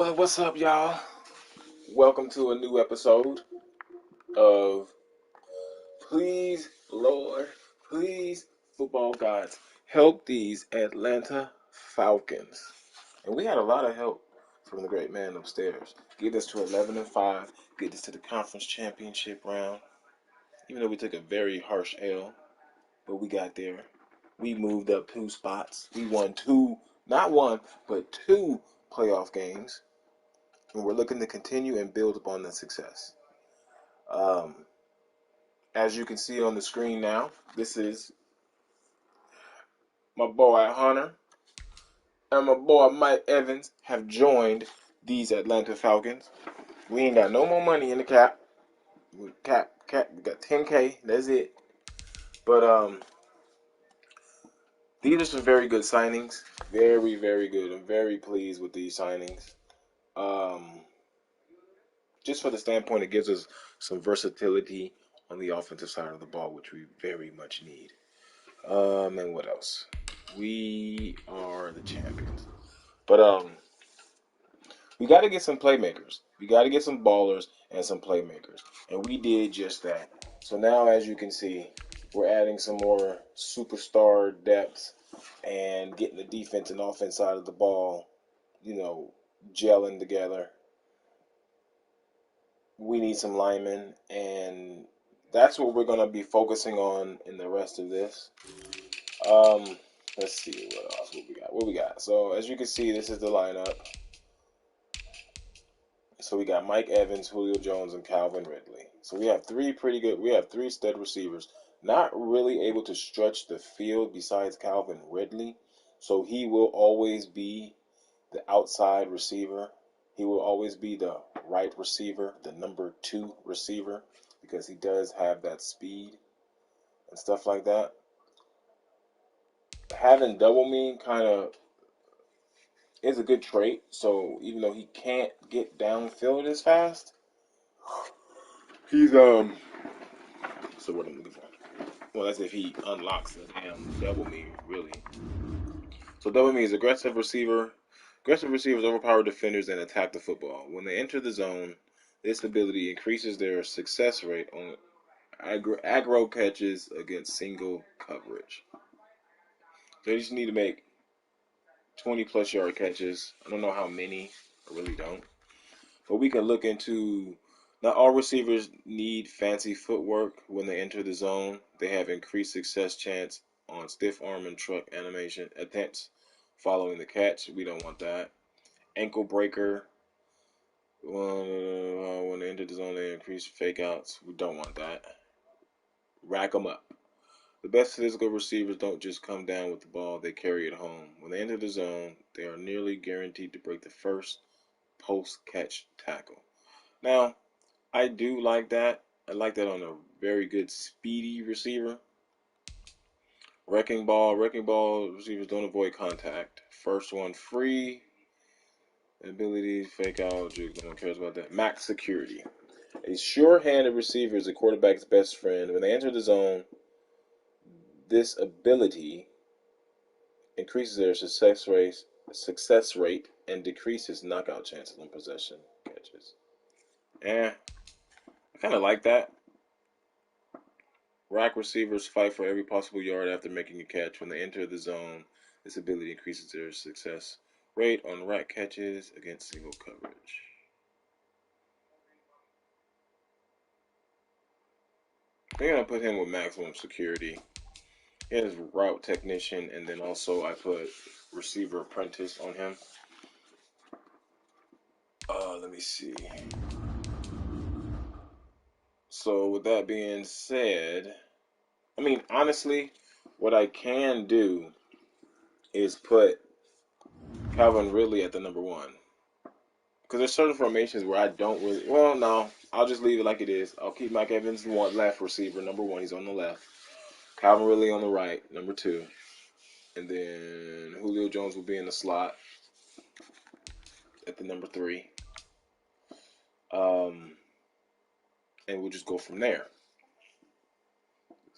Well, what's up, y'all? Welcome to a new episode of Please, Lord, Please, Football Gods, Help These Atlanta Falcons. And we had a lot of help from the great man upstairs. Get us to 11-5, get us to the conference championship round. Even though we took a very harsh L, but we got there. We moved up 2 spots. We won not one, but two playoff games. And we're looking to continue and build upon that success. Um, as you can see on the screen now, this is my boy Hunter and my boy Mike Evans have joined these Atlanta Falcons. We ain't got no more money in the cap. We got 10K. That's it. But these are some very good signings. Very, very good. I'm very pleased with these signings. Um, just for the standpoint, it gives us some versatility on the offensive side of the ball, which we very much need. And what else? We are the champions. But we got to get some playmakers. We got to get some ballers and some playmakers. And we did just that. So now, as you can see, we're adding some more superstar depth and getting the defense and offense side of the ball, gelling together. We need some linemen, and that's what we're going to be focusing on in the rest of this. Um, let's see what else What we got? So as you can see, this is the lineup. So we got Mike Evans, Julio Jones, and Calvin Ridley. So we have three stud receivers. Not really able to stretch the field besides Calvin Ridley. So he will always be the outside receiver. He will always be the right receiver, the number 2 receiver, because he does have that speed and stuff like that. Having double me kind of is a good trait. So even though he can't get downfield as fast, he's So what I'm looking for? Well, that's if he unlocks the damn double me, really. So double me is aggressive receiver. Aggressive receivers overpower defenders and attack the football. When they enter the zone, this ability increases their success rate on aggro catches against single coverage. So you just need to make 20-plus yard catches. I don't know how many. I really don't. But we can look into, not all receivers need fancy footwork when they enter the zone. They have increased success chance on stiff arm and truck animation attempts following the catch. We don't want that. Ankle breaker. When they enter the zone, they increase fake outs. We don't want that. Rack them up. The best physical receivers don't just come down with the ball, they carry it home. When they enter the zone, they are nearly guaranteed to break the first post-catch tackle. Now, I do like that. I like that on a very good speedy receiver. Wrecking ball receivers don't avoid contact. First one free. Abilities, fake out, no one cares about that. Max security. A sure-handed receiver is a quarterback's best friend. When they enter the zone, this ability increases their success rate and decreases knockout chances on possession catches. I kind of like that. Rack receivers fight for every possible yard after making a catch. When they enter the zone, this ability increases their success rate on rack catches against single coverage. They're going to put him with maximum security. He has route technician, and then also I put receiver apprentice on him. Let me see. So with that being said, I mean, honestly, what I can do is put Calvin Ridley at the number 1. Because there's certain formations where I don't really. Well, no, I'll just leave it like it is. I'll keep Mike Evans left receiver, number 1. He's on the left. Calvin Ridley on the right, number 2. And then Julio Jones will be in the slot at the number 3. And we'll just go from there.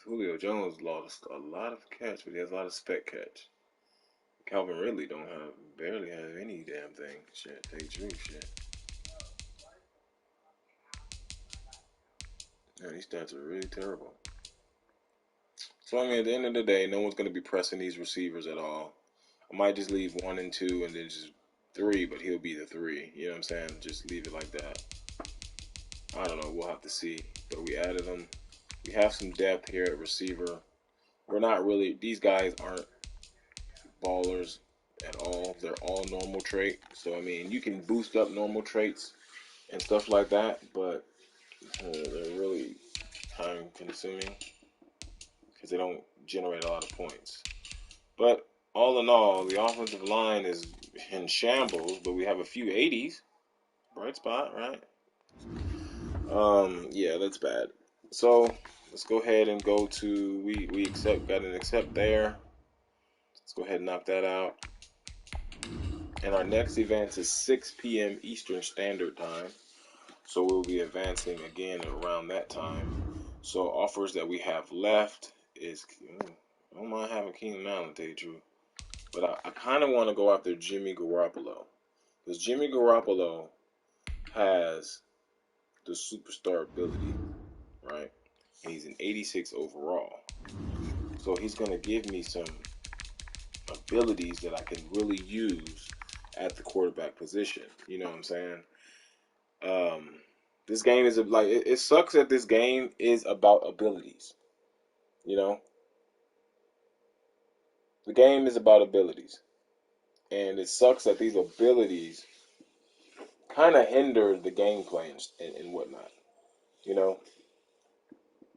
Julio Jones lost a lot of catch, but he has a lot of spec catch. Calvin Ridley barely have any damn thing. Shit, they drew shit. Yeah, these stats are really terrible. So I mean, at the end of the day, no one's gonna be pressing these receivers at all. I might just leave 1 and 2 and then just 3, but he'll be the 3. You know what I'm saying? Just leave it like that. I don't know. We'll have to see. But we added them. We have some depth here at receiver. We're not really. These guys aren't ballers at all. They're all normal trait. So I mean, you can boost up normal traits and stuff like that, but they're really time consuming because they don't generate a lot of points. But all in all, the offensive line is in shambles, but we have a few 80s. Bright spot, right? Yeah, that's bad. So let's go ahead and go to we got an accept there. Let's go ahead and knock that out. And our next event is 6 p.m. Eastern Standard Time. So we'll be advancing again around that time. So offers that we have left is I don't mind having Keenan Allen, to tell you the truth. But I kind of want to go after Jimmy Garoppolo. Because Jimmy Garoppolo has the superstar ability, right? And he's an 86 overall. So he's going to give me some abilities that I can really use at the quarterback position. You know what I'm saying? This game is like, it sucks that this game is about abilities. You know? The game is about abilities. And it sucks that these abilities kind of hinder the gameplay and whatnot. You know?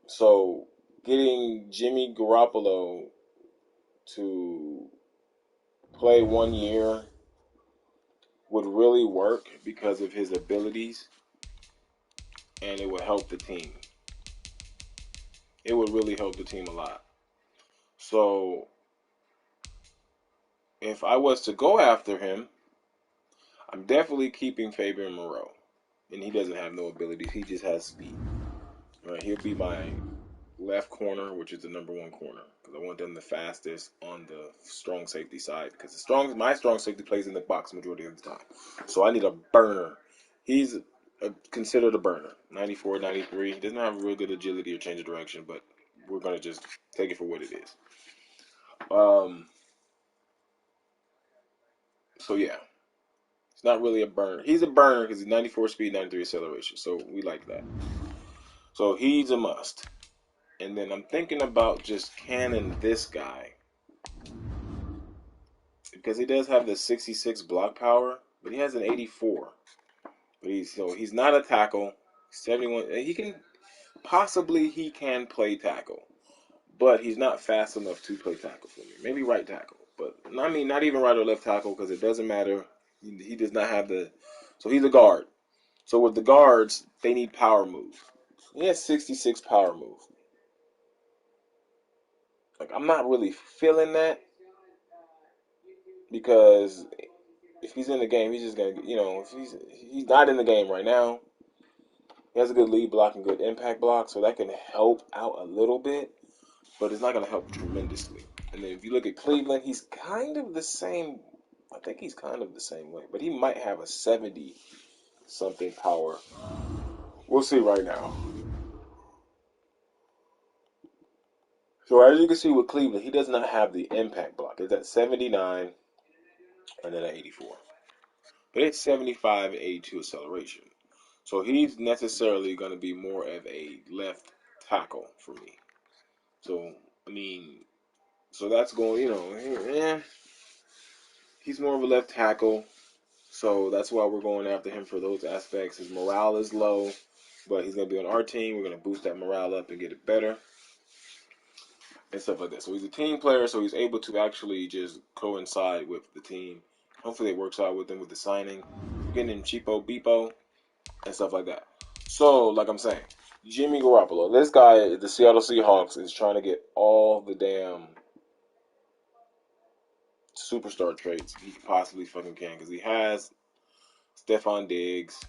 So getting Jimmy Garoppolo to play 1 year would really work because of his abilities, and it would help the team. It would really help the team a lot. So if I was to go after him, I'm definitely keeping Fabian Moreau. And he doesn't have no abilities. He just has speed. Right, he'll be my left corner, which is the number 1 corner, because I want them the fastest on the strong safety side. Because my strong safety plays in the box majority of the time, so I need a burner. He's considered a burner. 94, 93. He doesn't have real good agility or change of direction, but we're gonna just take it for what it is. So yeah, it's not really a burner. He's a burner because he's 94 speed, 93 acceleration. So we like that. So he's a must. And then I'm thinking about just canning this guy because he does have the 66 block power, but he has an 84. But he's not a tackle. 71. He can play tackle, but he's not fast enough to play tackle for me. Maybe right tackle, but I mean not even right or left tackle because it doesn't matter. He does not have the. So he's a guard. So with the guards, they need power move. He has 66 power move. Like I'm not really feeling that because if he's in the game, he's just gonna, if he's not in the game right now, he has a good lead block and good impact block, so that can help out a little bit, but it's not gonna help tremendously. And then if you look at Cleveland, he's kind of the same. I think he's kind of the same way, but he might have a 70 something power. We'll see right now. So as you can see with Cleveland, he does not have the impact block. It's at 79 and then at 84. But it's 75 and 82 acceleration. So he's necessarily going to be more of a left tackle for me. So, I mean, so that's going, he's more of a left tackle. So that's why we're going after him for those aspects. His morale is low, but he's going to be on our team. We're going to boost that morale up and get it better and stuff like that. So he's a team player, so he's able to actually just coincide with the team. Hopefully it works out with him with the signing. We're getting him cheapo beepo and stuff like that. So, like I'm saying, Jimmy Garoppolo, this guy, the Seattle Seahawks, is trying to get all the damn superstar traits he possibly fucking can, because he has Stephon Diggs.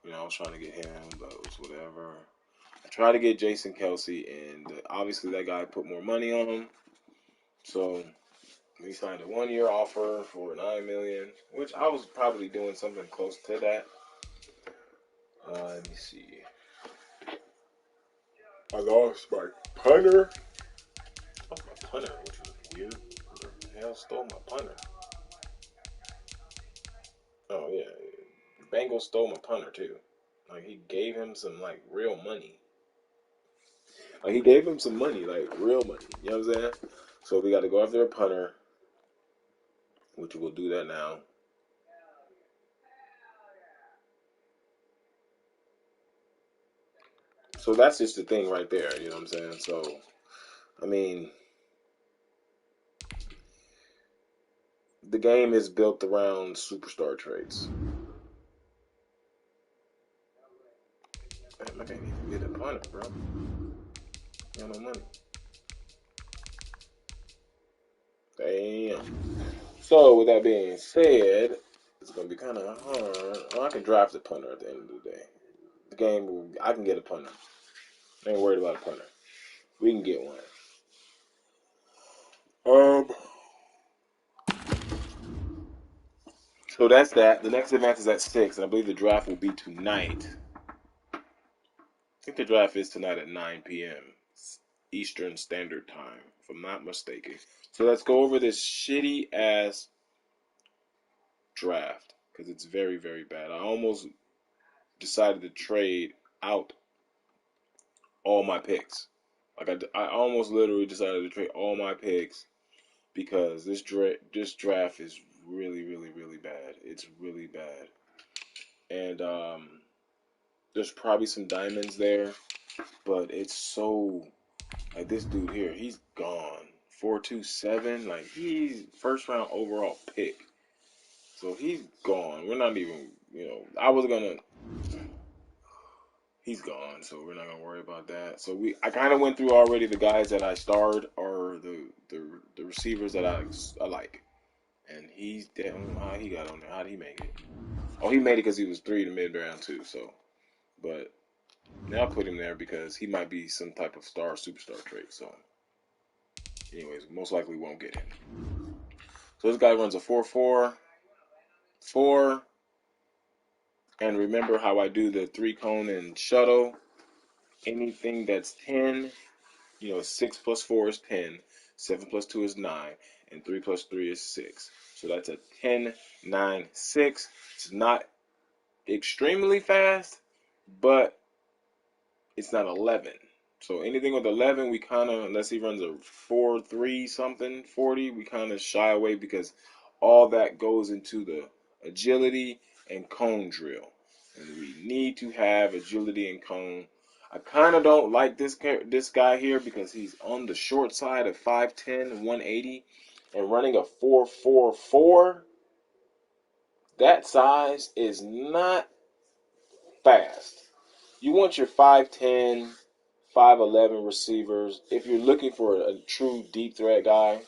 I was trying to get him, but it was whatever. I tried to get Jason Kelsey, and obviously that guy put more money on him. So, He signed a 1-year offer for $9 million, which I was probably doing something close to that. Let me see. I lost my punter. I lost my punter, which was weird. Who the hell stole my punter? Oh yeah, Bengals stole my punter too. Like he gave him some like real money. Like he gave him some money, like real money. You know what I'm saying? So we got to go after a punter, which we'll do that now. So that's just the thing right there. You know what I'm saying? So, I mean, the game is built around superstar traits. Damn, I can't even get a punter, bro. Got no money. Damn. So with that being said, it's gonna be kind of hard. Well, I can draft a punter at the end of the day. The game, I can get a punter. I ain't worried about a punter. We can get one. So that's that. The next event is at 6, and I believe the draft will be tonight. I think the draft is tonight at 9 p.m. Eastern Standard Time, if I'm not mistaken. So let's go over this shitty ass draft because it's very, very bad. I almost decided to trade out all my picks. Like I almost literally decided to trade all my picks because this draft is really, really, really bad. It's really bad, and there's probably some diamonds there, but it's so like this dude here, he's gone. 427, like he's first round overall pick. So he's gone. We're not even, he's gone, so we're not gonna worry about that. So I kind of went through already the guys that I starred or the receivers that I like, and he's dead. I don't know how he got on there. How did he make it? Oh, he made it because he was 3 to mid round too. So, but now I put him there because he might be some type of superstar trait. So, anyways, most likely won't get him. So this guy runs a 4.4. 4. And remember how I do the 3-cone and shuttle. Anything that's 10, 6 plus 4 is 10, 7 plus 2 is 9, and 3 plus 3 is 6. So that's a 10, 9, 6. It's not extremely fast, but it's not 11. So anything with 11, we kind of, unless he runs a 4.3 something, 40, we kind of shy away because all that goes into the agility and cone drill. And we need to have agility and cone. I kind of don't like this guy here because he's on the short side of 5'10", 180, and running a 4.44. That size is not fast. You want your 5'10", 5'11" receivers, if you're looking for a true deep threat guy,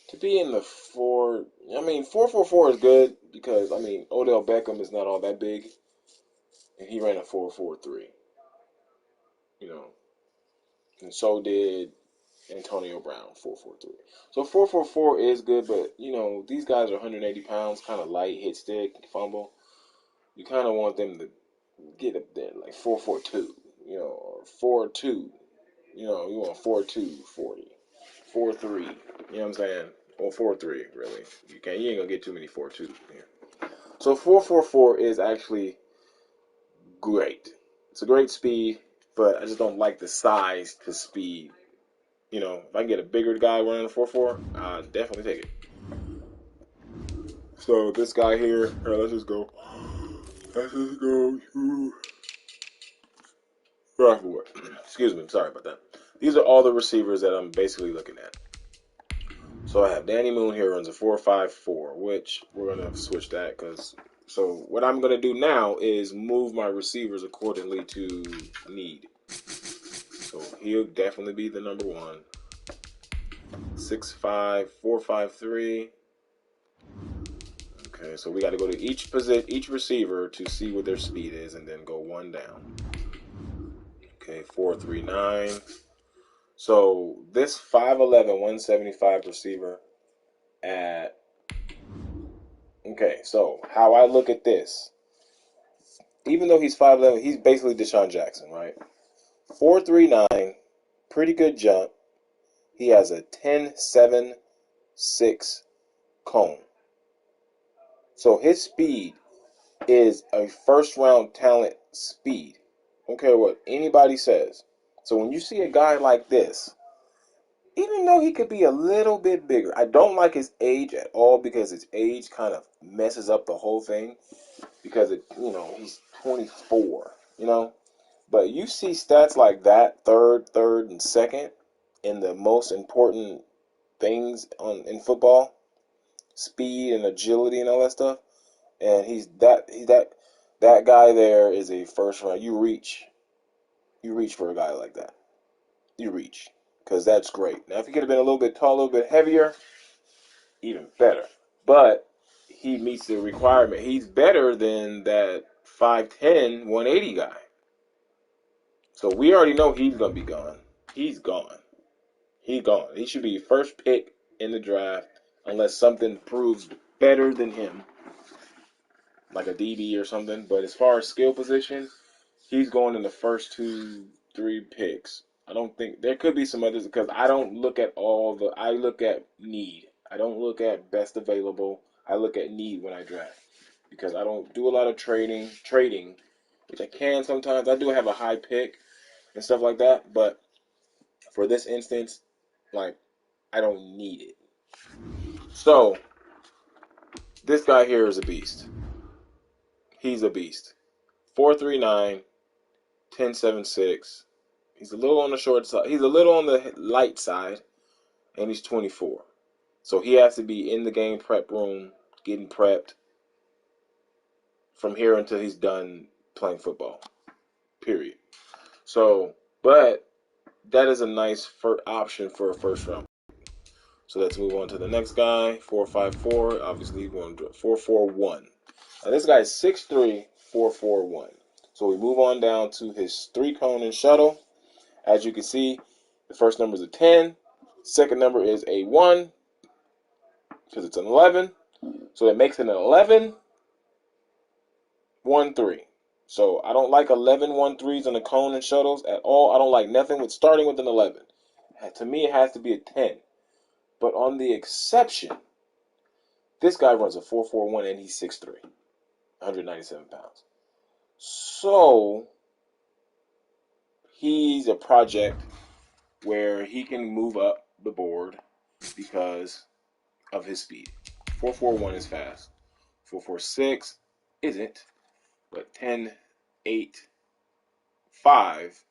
to be in the 4. 4.44 is good because, Odell Beckham is not all that big, and he ran a 4.43. And so did Antonio Brown, 4.43. So 4.44 is good, but, these guys are 180 pounds, kind of light, hit stick, fumble. You kind of want them to get up there, like 4.42, or 4.2. You want 4.2, 40. 4.3, you know what I'm saying? Or 4.3, really. You ain't gonna get too many 4.2 here. So 4.44 is actually great. It's a great speed, but I just don't like the size to speed. If I can get a bigger guy running a 4.4, I'll definitely take it. So this guy here, let's just go to excuse me, sorry about that. These are all the receivers that I'm basically looking at. So I have Danny Moon here runs a 4.54, which we're going to switch that so what I'm going to do now is move my receivers accordingly to need. So he'll definitely be the number 1. 6'5", 4.53. Okay, so we got to go to each receiver to see what their speed is and then go one down. Okay, 4.39. So this 5'11", 175 receiver at, okay, so how I look at this, even though he's 5'11", he's basically Deshaun Jackson, right? 4.39, pretty good jump. He has a 10.76 cone. So his speed is a first-round talent speed. I don't care what anybody says. So when you see a guy like this, even though he could be a little bit bigger, I don't like his age at all because his age kind of messes up the whole thing because he's 24, But you see stats like that, third, and second, in the most important things in football, speed and agility and all that stuff, and that guy there is a first round. You reach for a guy like that. You reach because that's great. Now, if he could have been a little bit taller, a little bit heavier, even better. But he meets the requirement. He's better than that 5'10", 180 guy. So we already know he's gonna be gone. He's gone. He's gone. He should be first pick in the draft unless something proves better than him, like a DB or something. But as far as skill position, he's going in the first 2-3 picks. I don't think there could be some others because I don't look at I look at need. I don't look at best available. I look at need when I draft because I don't do a lot of trading, which I can sometimes. I do have a high pick and stuff like that, but for this instance, like, I don't need it. So this guy here is a beast. He's a beast. 4.39, 10.76. He's a little on the short side. He's a little on the light side, and he's 24. So he has to be in the game prep room, getting prepped from here until he's done playing football. Period. So, but that is a nice option for a first round. So let's move on to the next guy. 4.54. Obviously, we're going to 4.41. Now this guy is 6'3", 4.41. So we move on down to his 3-cone and shuttle. As you can see, the first number is a 10. Second number is a 1 because it's an 11. So it makes it an 11, 1, 3. So I don't like 11 1-3s on the cone and shuttles at all. I don't like nothing with starting with an 11. To me, it has to be a 10. But on the exception, this guy runs a 4.41 and he's 6'3", 197 pounds. So he's a project where he can move up the board because of his speed. 4.41 is fast. 4.46 isn't, but 10.8, 5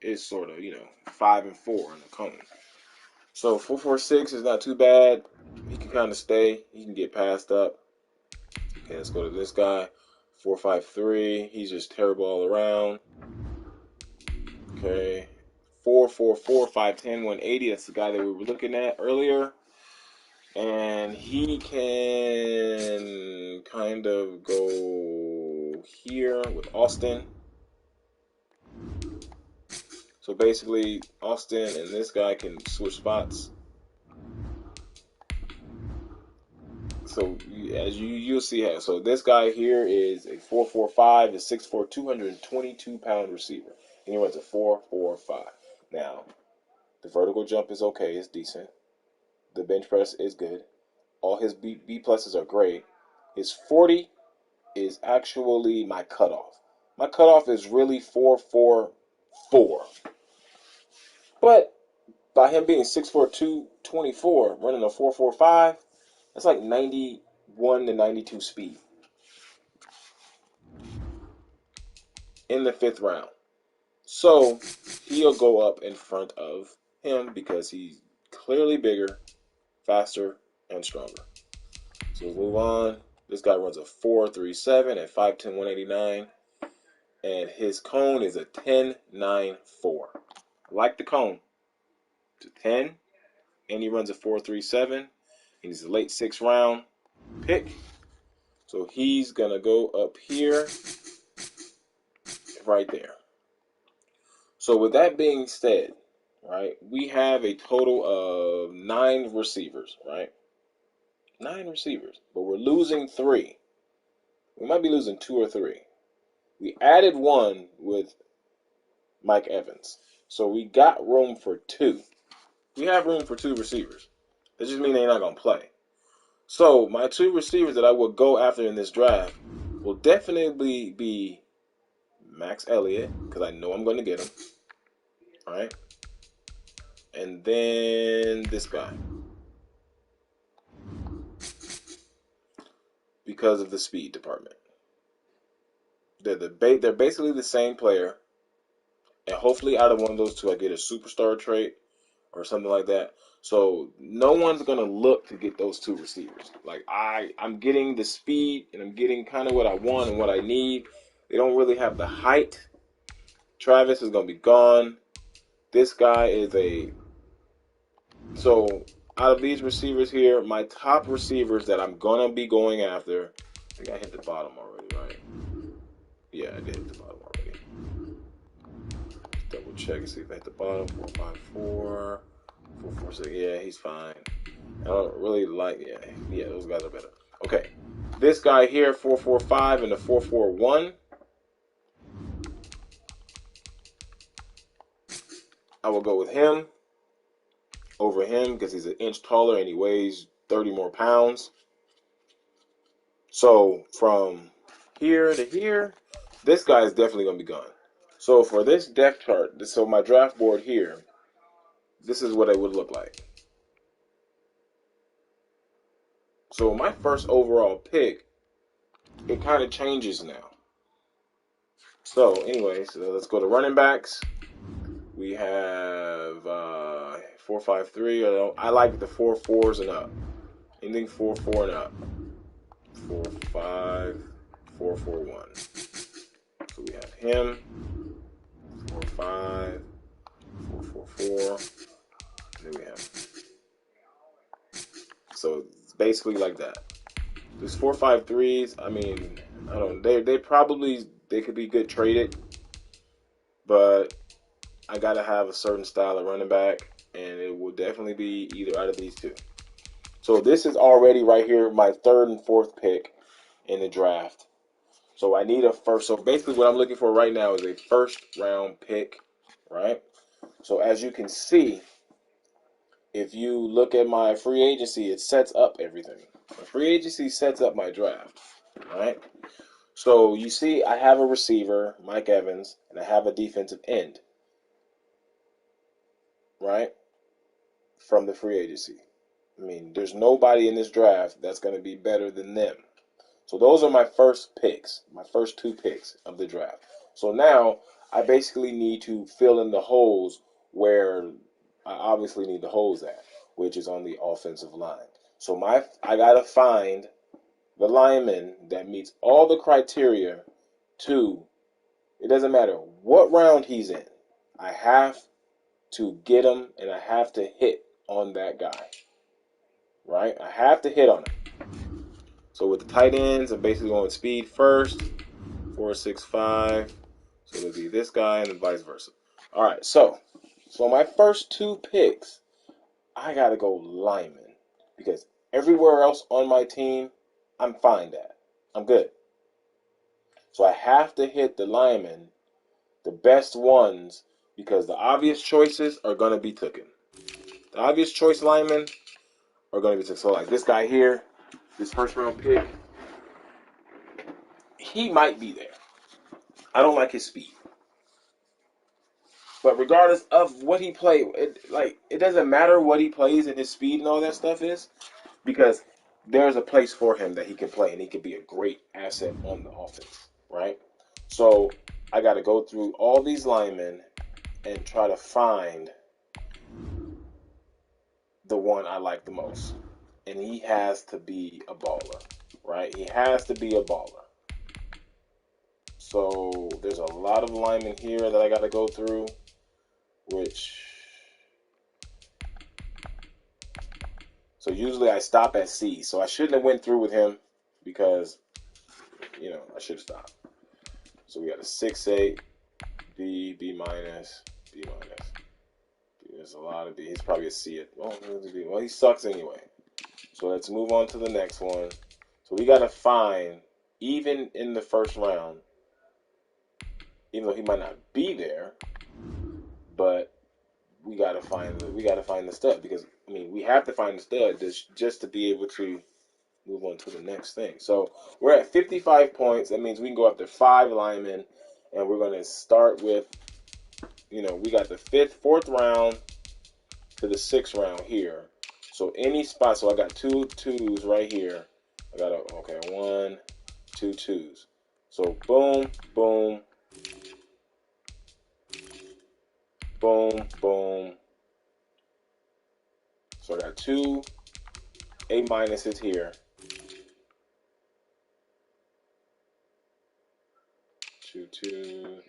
is sort of, 5 and 4 in the cone. So 4.46 is not too bad. He can kind of stay. He can get passed up. Okay, let's go to this guy. 4.53. He's just terrible all around. Okay. 4.44, 5'10", 180. That's the guy that we were looking at earlier. And he can kind of go here with Austin. So basically, Austin and this guy can switch spots. So as you'll see how. So this guy here is a 4.45, a 6'4", 222-pound receiver. And he runs a 4.45. Now, the vertical jump is okay. It's decent. The bench press is good. All his B pluses are great. His 40 is actually my cutoff. My cutoff is really 4.44. But by him being 6'4", 224, running a 4.45, that's like 91 to 92 speed in the 5th round. So he'll go up in front of him because he's clearly bigger, faster, and stronger. So we'll move on. This guy runs a 4.37 at 5'10", 189. And his cone is a 10.94. I like the cone. It's a 10. And he runs a 4.37. And he's a late 6th round pick. So he's going to go up here. Right there. So with that being said, right, we have a total of 9 receivers, right? 9 receivers, but we're losing 3. We might be losing 2 or 3. We added 1 with Mike Evans. So we got room for 2. We have room for 2 receivers. That just means they're not going to play. So my 2 receivers that I will go after in this draft will definitely be Max Elliott, because I know I'm going to get him. All right. And then this guy. Because of the speed department. They're basically the same player. And hopefully out of one of those 2 I get a superstar trait or something like that. So no one's going to look to get those 2 receivers. Like I'm getting the speed and I'm getting kind of what I want and what I need. They don't really have the height. Travis is going to be gone. This guy is so out of these receivers here, my top receivers that I'm going to be going after, I think I hit the bottom already, right? Yeah, I did hit the bottom already. Double check and see if I hit the bottom. 454, 446. Yeah, he's fine. I don't really like, yeah, those guys are better. Okay, this guy here, 445 and the 441. I will go with him over him because he's an inch taller and he weighs 30 more pounds. So from here to here, this guy is definitely going to be gone. So for this depth chart, so my draft board here, this is what it would look like. So my first overall pick, it kind of changes now. So anyways, let's go to running backs. We have 4-5-3. I like the 4-4s and up. Anything 4-4 and up. 4-5, 4-4-1. So we have him. 4-5, 4-4-4. And then we have. So it's basically like that. These 4-5-3s, I mean, I don't. They could be good traded, but I gotta have a certain style of running back, and it will definitely be either out of these 2. So this is already right here my 3rd and 4th pick in the draft. So I need a first. So basically, what I'm looking for right now is a first round pick, right? So as you can see, if you look at my free agency, it sets up everything. My free agency sets up my draft, right? So you see, I have a receiver, Mike Evans, and I have a defensive end, right? From the free agency. I mean, there's nobody in this draft that's going to be better than them. So those are my first picks, my first 2 picks of the draft. So now I basically need to fill in the holes where I obviously need the holes at, which is on the offensive line. So I got to find the lineman that meets all the criteria to, it doesn't matter what round he's in, I have to get him and I have to hit on that guy, right? I have to hit on him. So with the tight ends, I'm basically going speed first, 4.65. So it'll be this guy and then vice versa. All right, so my first 2 picks, I got to go lineman because everywhere else on my team, I'm fine at. I'm good. So I have to hit the linemen, the best ones, because the obvious choices are going to be taken. The obvious choice linemen are going to be taken. So like this guy here, this first round pick, he might be there. I don't like his speed. But regardless of what he played, it doesn't matter what he plays and his speed and all that stuff is, because there's a place for him that he can play and he can be a great asset on the offense, right? So I got to go through all these linemen and try to find the one I like the most. And he has to be a baller, right? He has to be a baller. So there's a lot of linemen here that I got to go through, which... So usually I stop at C. So I shouldn't have went through with him because, I should have stopped. So we got a 6.8, B, B minus, B minus. There's a lot of B. He's probably a C. Well, he sucks anyway. So let's move on to the next one. So we got to find, even in the first round, even though he might not be there, but we got to find the stud, because I mean we have to find the stud just to be able to move on to the next thing. So we're at 55 points. That means we can go up to 5 linemen, and we're going to start with, we got the fourth round to the 6th round here. So any spot, so I got 2 twos right here. I got okay, 1, 2 twos. So boom, boom, boom, boom. So I got 2 A minuses here. 2, 2.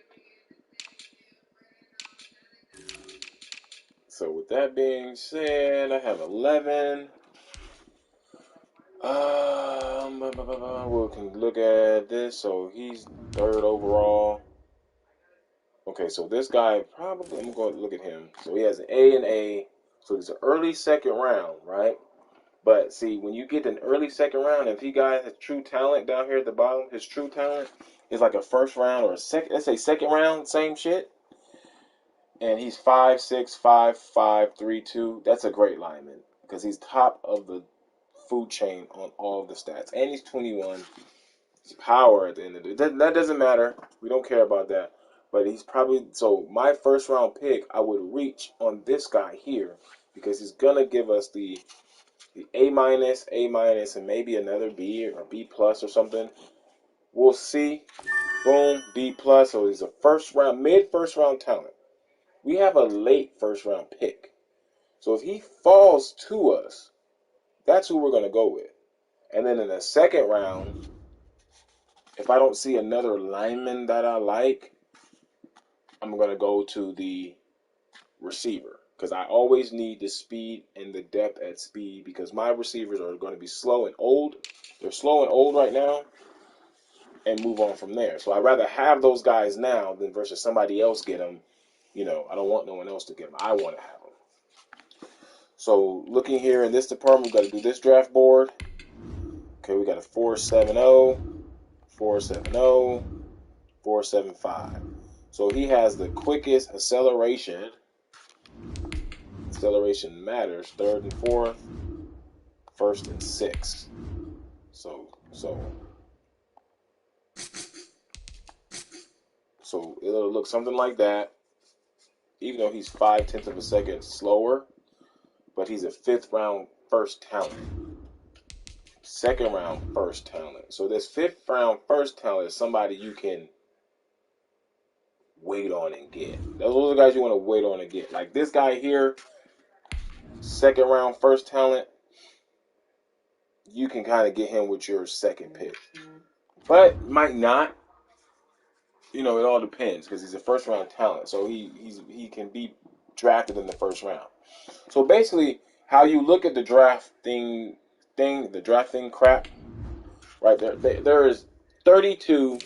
So with that being said, I have 11. We can look at this. So he's 3rd overall. Okay, so this guy probably, I'm going to look at him. So he has an A and A. So it's an early 2nd round, right? But see, when you get an early 2nd round, if he got his true talent down here at the bottom, his true talent is like a 1st round or a second, let's say 2nd round, same shit. And he's 5'6", 5'5", 3'2". That's a great lineman because he's top of the food chain on all of the stats. And he's 21. His power at the end of the day. That doesn't matter. We don't care about that. But he's probably, so my 1st round pick, I would reach on this guy here because he's going to give us the A minus, and maybe another B or B plus or something. We'll see. Boom, B plus. So he's a mid-first round talent. We have a late 1st round pick. So if he falls to us, that's who we're going to go with. And then in the 2nd round, if I don't see another lineman that I like, I'm going to go to the receiver. Because I always need the speed and the depth at speed, because my receivers are going to be slow and old. They're slow and old right now, and move on from there. So I'd rather have those guys now than versus somebody else get them. I don't want no one else to get them. I want to have them. So looking here in this department, we've got to do this draft board. Okay, we got a 4.70, 4.70, 4.75. So he has the quickest acceleration. Acceleration matters. 3rd and 4th, 1st and 6th. So it'll look something like that. Even though he's 0.5 of a second slower, but he's a 5th round first talent. 2nd round first talent. So this 5th round first talent is somebody you can wait on and get. Those are the guys you want to wait on and get. Like this guy here, 2nd round first talent, you can kind of get him with your 2nd pick. But might not. It all depends because he's a 1st round talent. So he can be drafted in the 1st round. So basically, how you look at the drafting crap, right? There is 32.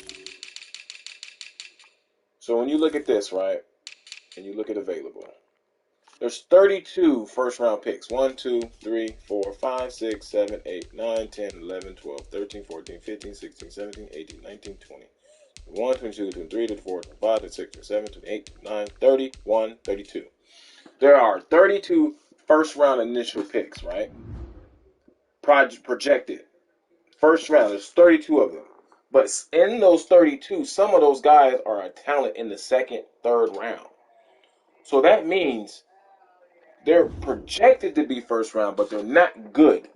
So when you look at this, right, and you look at available, there's 32 1st round picks. 1, 2, 3, 4, 5, 6, 7, 8, 9, 10, 11, 12, 13, 14, 15, 16, 17, 18, 19, 20. 1, 22, 23, 24, 25, 26, 27, 28, 29, 31, 32. There are 32 1st round initial picks, right? Projected. 1st round, there's 32 of them. But in those 32, some of those guys are a talent in the 2nd, 3rd round. So that means they're projected to be 1st round, but they're not good.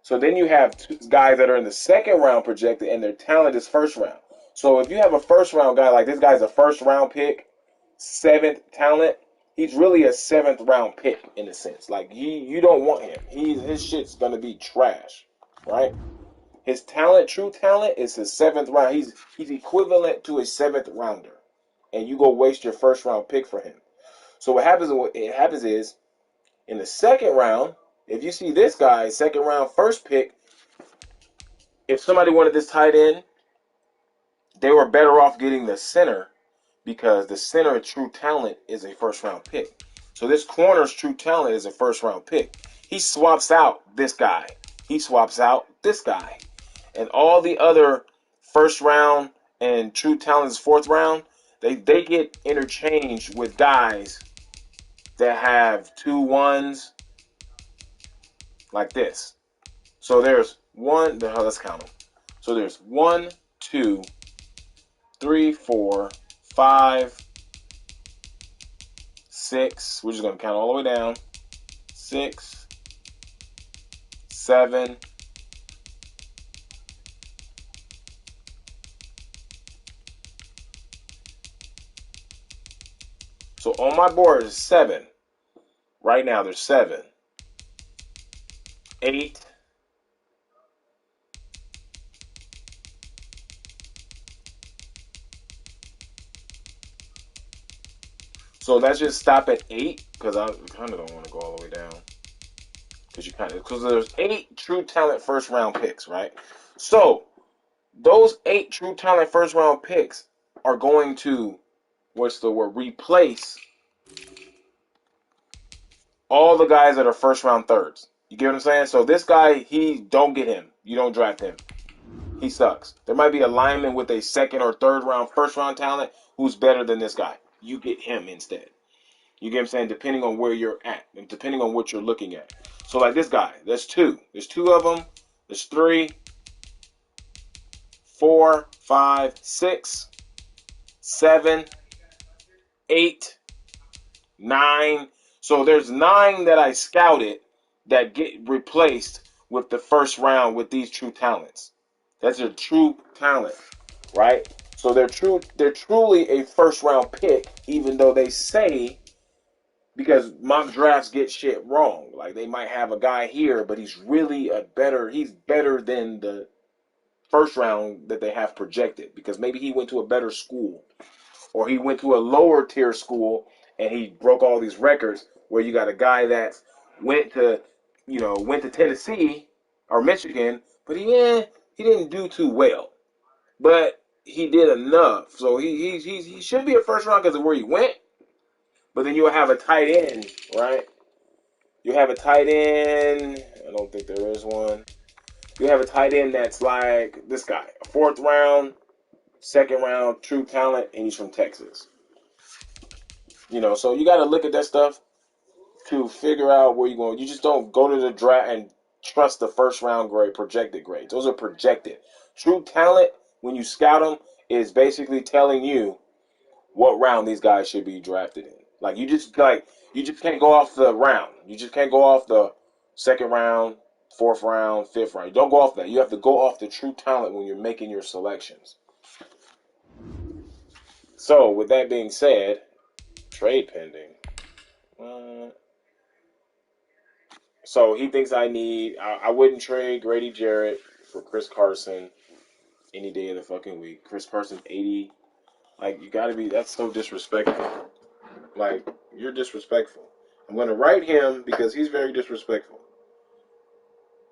So then you have guys that are in the 2nd round projected, and their talent is 1st round. So if you have a 1st round guy, like this guy's a 1st round pick, 7th talent, he's really a 7th round pick in a sense. Like you don't want him. His shit's gonna be trash, right? His talent, true talent, is his 7th round. He's equivalent to a 7th rounder, and you go waste your 1st round pick for him. So what happens is in the 2nd round, if you see this guy, 2nd round, 1st pick, if somebody wanted this tight end, they were better off getting the center because the center of true talent is a 1st round pick. So this corner's true talent is a first round pick. He swaps out this guy. He swaps out this guy. And all the other first round and true talents fourth round, they get interchanged with guys that have 2 1s like this. So there's one, let's count them. So there's 1, 2, 3, 4, 5, 6. We're just going to count all the way down. 6, 7. So on my board is 7. Right now there's 7. 8. So let's just stop at 8 because I kind of don't want to go all the way down. Because there's 8 true talent first round picks, right? So those 8 true talent first round picks are going to, replace all the guys that are first round thirds. You get what I'm saying? So this guy, don't get him. You don't draft him. He sucks. There might be a lineman with a second or third round, first round talent who's better than this guy. You get him instead. You get what I'm saying? Depending on where you're at and depending on what you're looking at. So like this guy, there's 2. There's 2 of them. There's 3, 4, 5, 6, 7, 8, 9. So there's 9 that I scouted that get replaced with the first round with these true talents. That's a true talent, right? So they're truly a first round pick, even though they say, because mock drafts get shit wrong. Like they might have a guy here, but he's better than the first round that they have projected, because maybe he went to a better school or he went to a lower tier school and he broke all these records, where you got a guy that went to Tennessee or Michigan, but he didn't do too well, but he did enough. So he should be a first round because of where he went. But then you'll have a tight end, right? You have a tight end. I don't think there is one. You have a tight end that's like this guy, a fourth round, second round, true talent, and he's from Texas. So you got to look at that stuff to figure out where you're going. You just don't go to the draft and trust the first round grade, projected grades. Those are projected. True talent, when you scout them, is basically telling you what round these guys should be drafted in. Like you just can't go off the round. You just can't go off the second round, fourth round, fifth round. You don't go off that. You have to go off the true talent when you're making your selections. So with that being said, trade pending. So he thinks I wouldn't trade Grady Jarrett for Chris Carson any day of the fucking week. Chris Carson 80. Like, you gotta be, that's so disrespectful. Like, you're disrespectful. I'm gonna write him because he's very disrespectful.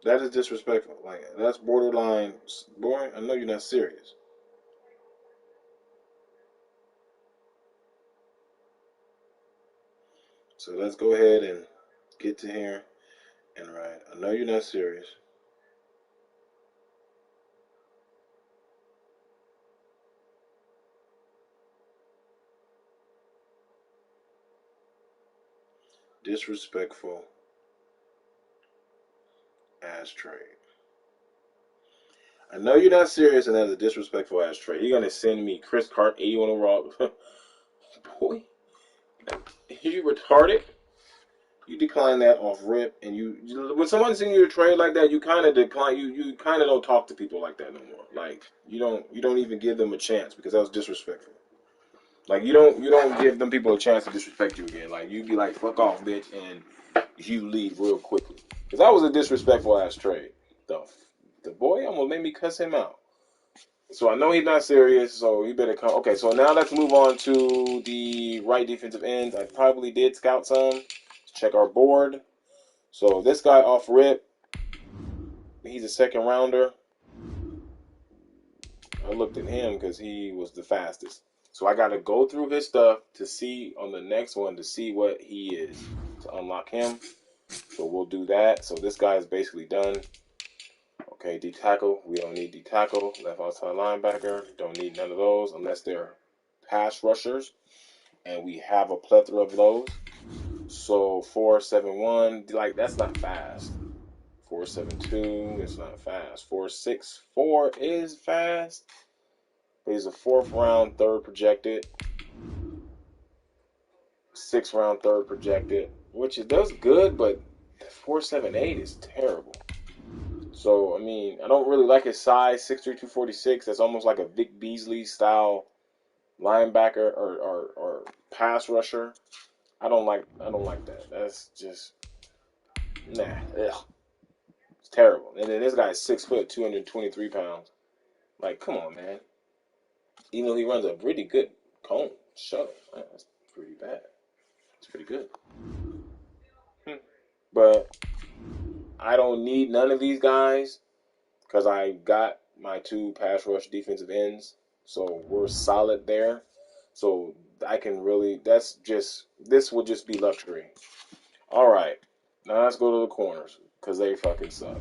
That is disrespectful. Like, that's borderline. Boy, I know you're not serious. So let's go ahead and get to here and write, I know you're not serious. Disrespectful ass trade. I know you're not serious, and that's a disrespectful ass trade. You're gonna send me Chris Cart 81 overall. Boy, you retarded. You decline that off rip, and when someone sends you a trade like that, you kind of decline. You kind of don't talk to people like that no more. Like you don't even give them a chance, because that was disrespectful. Like you don't give them people a chance to disrespect you again. Like you be like, fuck off, bitch, and you leave real quickly. Because that was a disrespectful ass trade. The boy almost made me cuss him out. So I know he's not serious, so he better come. Okay, so now let's move on to the right defensive ends. I probably did scout some. Let's check our board. So this guy off rip, he's a second rounder. I looked at him because he was the fastest. So I got to go through his stuff to see on the next one to see what he is to unlock him. So we'll do that. So this guy is basically done. Okay, D tackle. We don't need D tackle. Left outside linebacker. Don't need none of those unless they're pass rushers. And we have a plethora of those. So 4.71, like that's not fast. 4.72, it's not fast. 4.64 is fast. But he's a 4th round, 3rd projected. 6th round, 3rd projected, which it does good, but 4.78 is terrible. So, I mean, I don't really like his size, 6'3", 246. That's almost like a Vic Beasley style linebacker or pass rusher. I don't like that. That's just nah. Ugh. It's terrible. And then this guy's 6 foot, 223 pounds. Like, come on, man. Even though he runs a pretty good cone shuttle, man, that's pretty bad. It's pretty good. But I don't need none of these guys because I got my 2 pass rush defensive ends. So we're solid there. So I can really, this will just be luxury. All right. Now let's go to the corners because they fucking suck.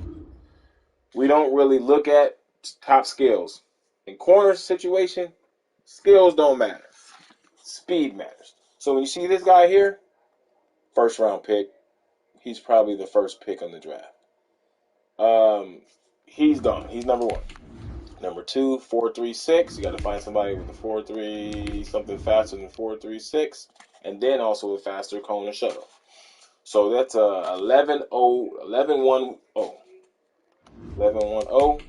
We don't really look at top skills. In corner situation, skills don't matter. Speed matters. So when you see this guy here, 1st round pick, he's probably the 1st pick on the draft. He's gone. He's number 1. Number 2, 4.36. You got to find somebody with a 4.3, something faster than 4.36, and then also a faster cone and shuttle. So that's a 11.10,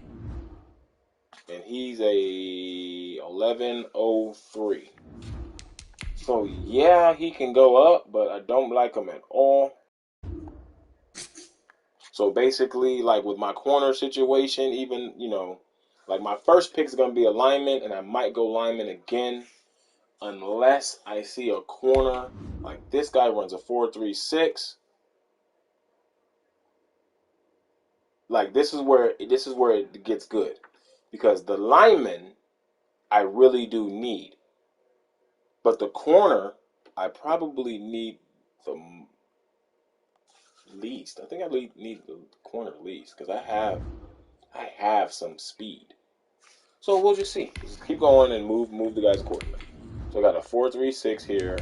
and he's a 11.03. So yeah, he can go up, but I don't like him at all. So basically, like with my corner situation, even, like my 1st pick is going to be a lineman, and I might go lineman again unless I see a corner. Like this guy runs a 4.36. Like this is where it gets good. Because the lineman I really do need. But the corner I probably need the least. I think I need the corner least because I have some speed. So we'll just see. Just keep going and move the guys accordingly. So I got a 4.36 here,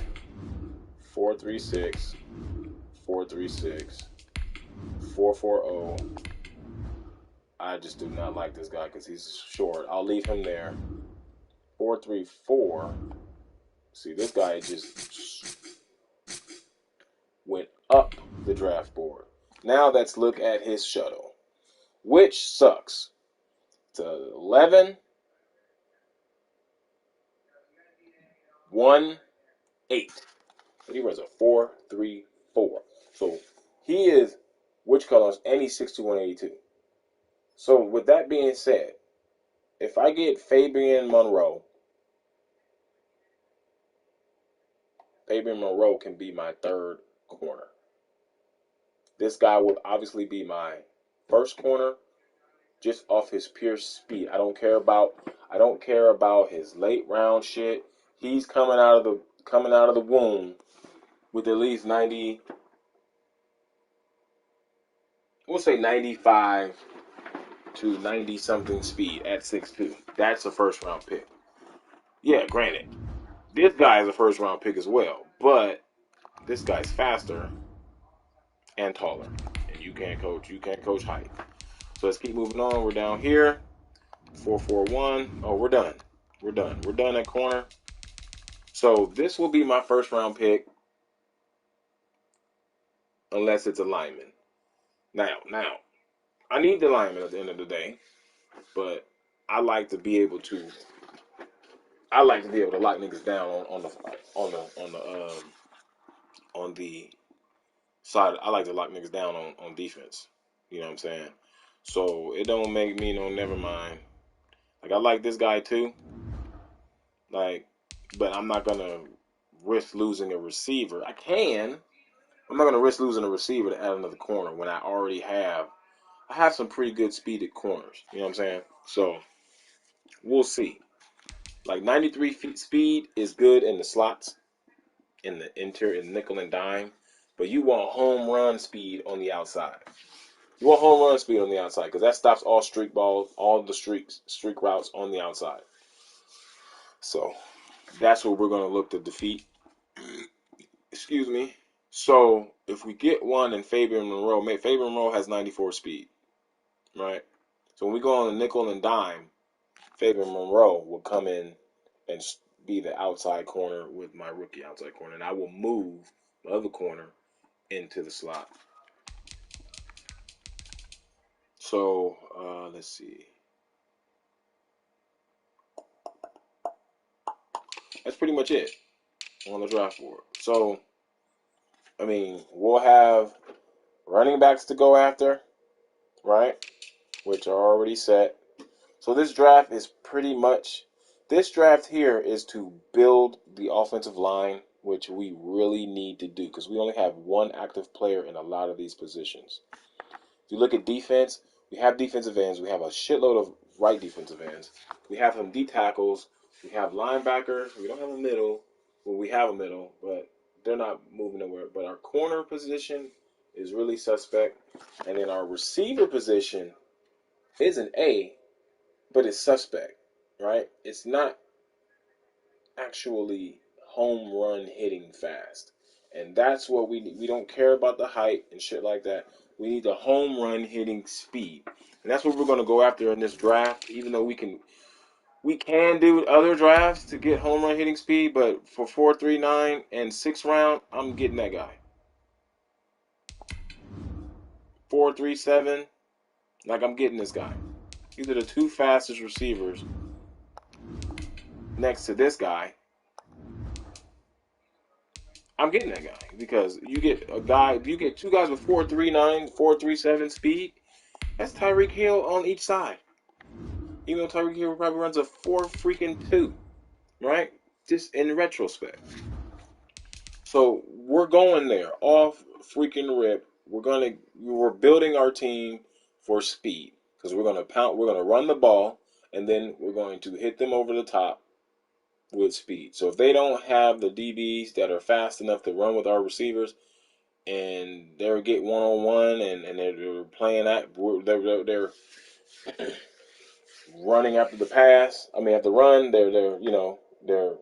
4.36, 4.36, 4.40. I just do not like this guy because he's short. I'll leave him there. 4.34. See, this guy just went up the draft board. Now let's look at his shuttle, which sucks. It's 11.18. But he runs a 4.34. So he is which colors, and he's 6'2", 182. So with that being said, if I get Fabian Monroe can be my 3rd corner. This guy would obviously be my 1st corner, just off his pure speed. I don't care about his late round shit. He's coming out of the womb with at least 90. We'll say 95 to 90 something speed at 6'2". That's a 1st round pick. Yeah, granted, this guy is a 1st round pick as well, but this guy's faster and taller, and you can't coach height. So let's keep moving on. We're down here. 4.41. Oh, we're done. We're done at corner. So this will be my 1st round pick unless it's a lineman. Now, I need the lineman at the end of the day, but I like to be able to lock niggas down on the side. I like to lock niggas down on defense. You know what I'm saying? So it don't make me no never mind. Like I like this guy too. Like, but I'm not gonna risk losing a receiver. I'm not gonna risk losing a receiver to add another corner when I already have some pretty good speed at corners. You know what I'm saying? So we'll see. Like 93 feet speed is good in the slots, in the interior, in nickel and dime, but you want home run speed on the outside. You want home run speed on the outside because that stops all streak balls, all the streak routes on the outside. So that's what we're going to look to defeat. Excuse me. So if we get one in Fabian Monroe, Fabian Monroe has 94 speed, right? So when we go on the nickel and dime, Fabian Monroe will come in and be the outside corner with my rookie outside corner, and I will move the other corner into the slot. So let's see. That's pretty much it on the draft board. So, I mean, we'll have running backs to go after, right? Which are already set. So this draft is pretty much, this draft here is to build the offensive line, which we really need to do because we only have one active player in a lot of these positions. If you look at defense, we have defensive ends. We have a shitload of right defensive ends. We have some D tackles. We have linebackers. We don't have a middle. Well, we have a middle, but they're not moving nowhere. But our corner position is really suspect. And then our receiver position is an A, but it's suspect, right? It's not actually home run hitting fast. And that's what we need. We don't care about the height and shit like that. We need the home run hitting speed. And that's what we're going to go after in this draft, even though we can do other drafts to get home run hitting speed, but for 4.39 and 6th round, I'm getting that guy. 4.37, like I'm getting this guy. These are the two fastest receivers next to this guy. I'm getting that guy because you get a guy, if you get two guys with 4.39, 4.37 speed, that's Tyreek Hill on each side. Even though Tyreek Hill probably runs a 4.2, right? Just in retrospect. So we're going there off freaking rip. We're building our team for speed because we're gonna run the ball and then we're going to hit them over the top with speed. So if they don't have the DBs that are fast enough to run with our receivers, and they're get one-on-one and they're playing that, they're running after the pass. I mean, after the run, they're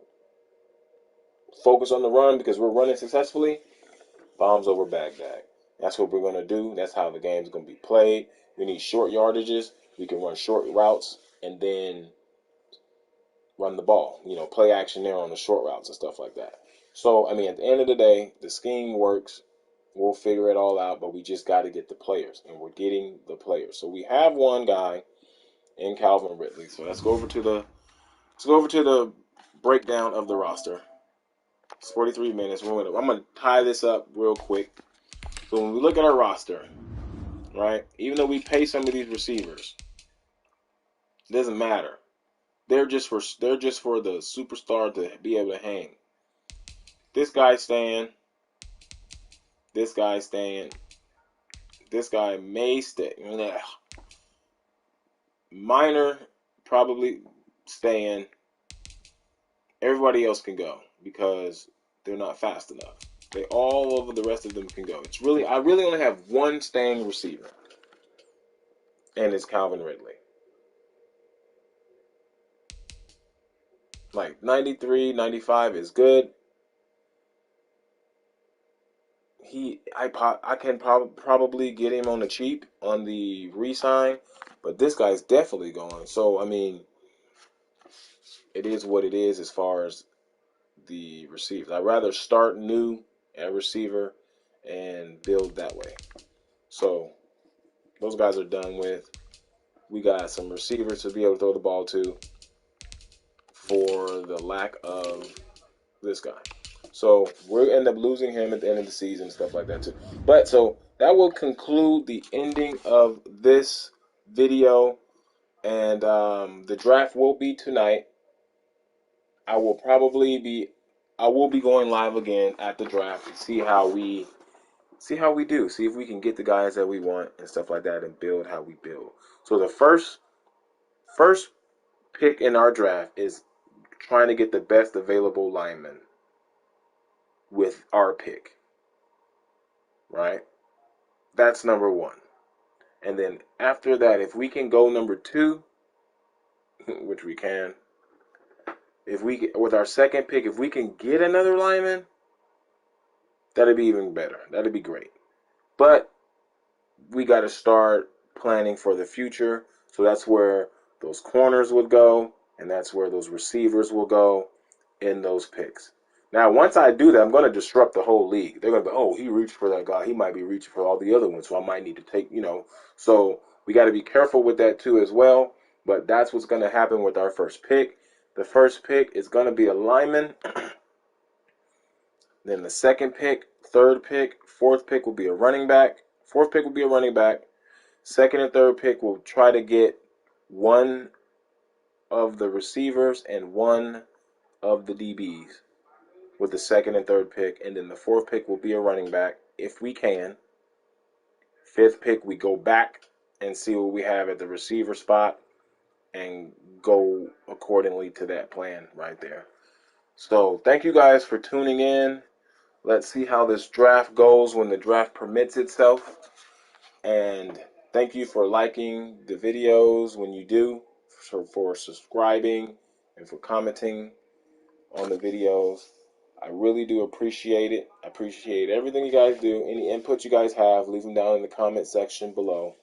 focused on the run because we're running successfully. Bombs over Baghdad. That's what we're going to do. That's how the game's going to be played. We need short yardages. We can run short routes and then run the ball. Play action there on the short routes and stuff like that. So, I mean, at the end of the day, the scheme works. We'll figure it all out, but we just got to get the players, and we're getting the players. So we have one guy in Calvin Ridley. So let's go over to the breakdown of the roster. It's 43 minutes. I'm gonna tie this up real quick. So when we look at our roster, right? Even though we pay some of these receivers, it doesn't matter. They're just for the superstar to be able to hang. This guy's staying. This guy's staying. This guy may stay. Minor probably staying. Everybody else can go because they're not fast enough. All of the rest of them can go. I really only have one staying receiver, and it's Calvin Ridley. Like 93, 95 is good. I can probably get him on the cheap on the re-sign, but this guy's definitely going. So I mean, it is what it is as far as the receivers. I'd rather start new at receiver and build that way. So those guys are done with. We got some receivers to be able to throw the ball to for the lack of this guy. So we'll end up losing him at the end of the season and stuff like that too. But so that will conclude the ending of this video. And the draft will be tonight. I will be going live again at the draft to see how we do. See if we can get the guys that we want and stuff like that and build how we build. So the first pick in our draft is trying to get the best available lineman with our pick, right? That's number one. And then after that, if we can go number two, which we can, if we with our second pick, if we can get another lineman, that'd be even better. That'd be great. But we got to start planning for the future. So that's where those corners would go, and that's where those receivers will go in those picks. Now, once I do that, I'm going to disrupt the whole league. They're going to be, oh, he reached for that guy. He might be reaching for all the other ones, so I might need to take, So we got to be careful with that too as well. But that's what's going to happen with our first pick. The first pick is going to be a lineman. Then the second pick, third pick, fourth pick will be a running back. Fourth pick will be a running back. Second and third pick will try to get one of the receivers and one of the DBs with the second and third pick. And then the fourth pick will be a running back if we can. Fifth pick, we go back and see what we have at the receiver spot and go accordingly to that plan right there. So thank you guys for tuning in. Let's see how this draft goes when the draft permits itself. And thank you for liking the videos when you do, for subscribing, and for commenting on the videos. I really do appreciate it. I appreciate everything you guys do. Any input you guys have, leave them down in the comment section below.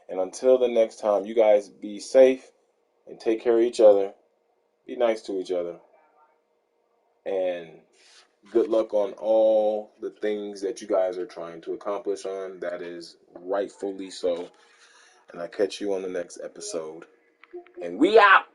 And until the next time, you guys be safe and take care of each other. Be nice to each other. And good luck on all the things that you guys are trying to accomplish on. That is rightfully so. And I'll catch you on the next episode. And we out!